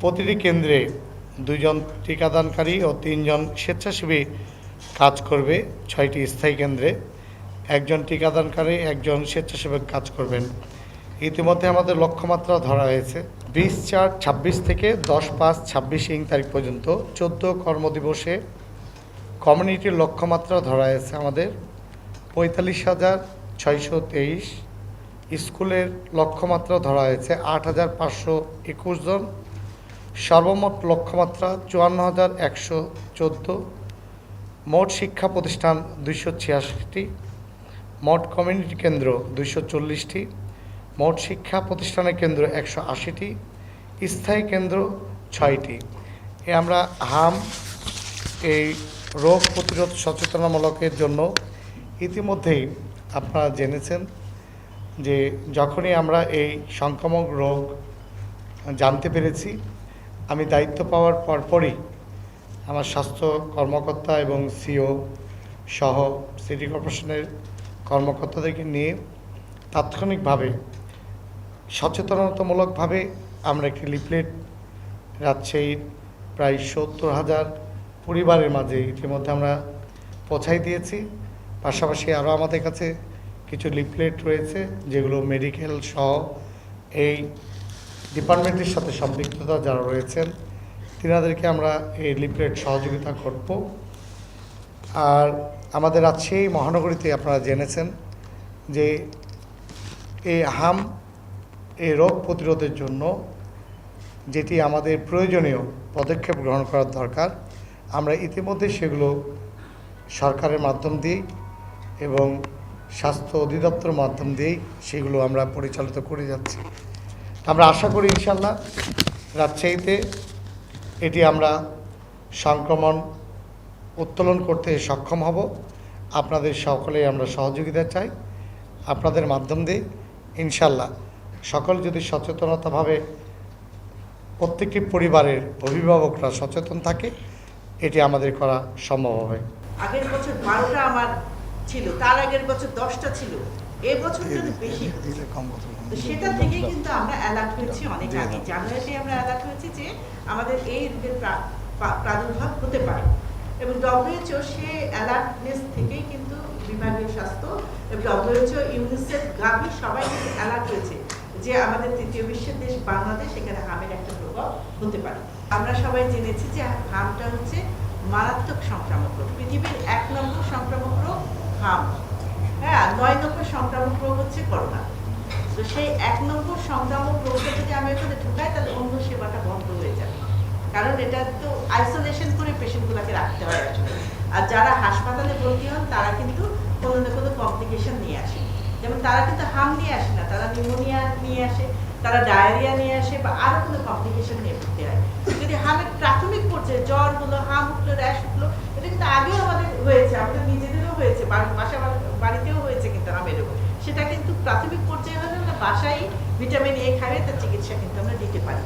প্রতিটি কেন্দ্রে ২ জন টিকাদানকারী ও ৩ জন স্বেচ্ছাসেবী কাজ করবে। ৬টি স্থায়ী কেন্দ্রে ১ জন টিকাদানকারী, ১ জন স্বেচ্ছাসেবক কাজ করবেন। ইতিমধ্যে আমাদের লক্ষ্যমাত্রা ধরা হয়েছে ২০/৪/২৬ থেকে ১০/৫/২৬ তারিখ পর্যন্ত ১৪ কর্মদিবসে কমিউনিটির লক্ষ্যমাত্রা ধরা হয়েছে আমাদের ৪৫,৬২৩। স্কুলের লক্ষ্যমাত্রা ধরা হয়েছে ৮,৫২১ জন। সর্বমোট লক্ষ্যমাত্রা ৫৪,১১৪। মোট শিক্ষা প্রতিষ্ঠান ২৮৬টি, মোট কমিউনিটি কেন্দ্র ২৪০টি, মোট শিক্ষা প্রতিষ্ঠানের কেন্দ্র ১৮০টি, স্থায়ী কেন্দ্র ৬টি। আমরা এই রোগ প্রতিরোধ সচেতনামূলকের জন্য ইতিমধ্যেই আপনারা জেনেছেন যে যখনই আমরা এই সংক্রামক রোগ জানতে পেরেছি, আমি দায়িত্ব পাওয়ার পরপরই আমার স্বাস্থ্য কর্মকর্তা এবং সিও সহ সিটি কর্পোরেশনের কর্মকর্তাদেরকে নিয়ে তাৎক্ষণিকভাবে সচেতনতামূলকভাবে আমরা একটি লিফলেট রাজশাহীর প্রায় ৭০,০০০ পরিবারের মাঝে ইতিমধ্যে আমরা পৌঁছাই দিয়েছি। পাশাপাশি আরও আমাদের কাছে কিছু লিফলেট রয়েছে যেগুলো মেডিকেল সহ এই ডিপার্টমেন্টের সাথে সম্পৃক্ততা যারা রয়েছেন তিনাদেরকে আমরা এই লিফলেট সহযোগিতা করব। আর আমাদের রাজশাহী মহানগরীতে আপনারা জেনেছেন যে এই রোগ প্রতিরোধের জন্য যেটি আমাদের প্রয়োজনীয় পদক্ষেপ গ্রহণ করার দরকার, আমরা ইতিমধ্যে সেগুলো সরকারের মাধ্যম দিয়েই এবং স্বাস্থ্য অধিদপ্তরের মাধ্যম দিয়েই সেগুলো আমরা পরিচালিত করে যাচ্ছি। আমরা আশা করি ইনশাল্লাহ রাজশাহীতে এটি আমরা সংক্রমণ উত্তোলন করতে সক্ষম হব। আপনাদের সকলেই আমরা সহযোগিতা চাই। আপনাদের মাধ্যম দিয়ে ইনশাল্লাহ সকল যদি সচেতনতাভাবে প্রত্যেকটি পরিবারের অভিভাবকরা সচেতন থাকে, এটি আমাদের করা সম্ভব হবে। আগের বছর 12টা আমার ছিল, তার আগের বছর 10টা ছিল, এই বছর যদি বেশি তো সেটা থেকে কিন্তু আমরা অ্যালার্ট হয়েছি অনেক আগে। জানুয়ারিতে আমরা অ্যালার্ট হয়েছি যে আমাদের এই রোগের প্রাদুর্ভাব হতে পারে এবং WHO সে অ্যালার্টনেস থেকেই কিন্তু বিভাগীয় স্বাস্থ্য এবং WHO, ইউনিসেফ, গাভি সবাই কিন্তু অ্যালার্ট হয়েছে যে আমাদের তৃতীয় বিশ্বের দেশ বাংলাদেশ, এখানে হামের একটা প্রভাব হতে পারে। আমরা সবাই জেনেছি যে হামটা হচ্ছে মারাত্মক সংক্রামক রোগ, পৃথিবীর ১ নম্বর সংক্রামক রোগ হাম। হ্যাঁ, ৯ নম্বর সংক্রামক রোগ হচ্ছে করোনা। তো সেই ১ নম্বর সংক্রামক রোগটা যদি আমি এখানে ঢুকাই তাহলে অন্য সেবাটা বন্ধ হয়ে যাবে, কারণ এটা তো আইসোলেশন করে পেশেন্টগুলোকে রাখতে হয় আসলে। আর যারা হাসপাতালে ভর্তি হন তারা কিন্তু কোনো না কোনো কমপ্লিকেশন নিয়ে আসে, যেমন তারা কিন্তু হাম নিয়ে আসে না, তারা নিউমোনিয়া নিয়ে আসে, তারা ডায়রিয়া নিয়ে আসে বা আরও কোনো কমপ্লিকেশন নিয়ে ভর্তি হয়। যদি হামের প্রাথমিক পর্যায়ে জ্বর হলো, হাম উঠলো, র্যাশ উঠলো, এটা কিন্তু আগেও আমাদের হয়েছে, আমাদের নিজেদেরও হয়েছে, বাড়িতেও হয়েছে কিন্তু হামের রোগ। সেটা কিন্তু প্রাথমিক পর্যায়ে হলে আমরা বাসায় ভিটামিন A খাইয়ে তার চিকিৎসা কিন্তু আমরা দিতে পারি।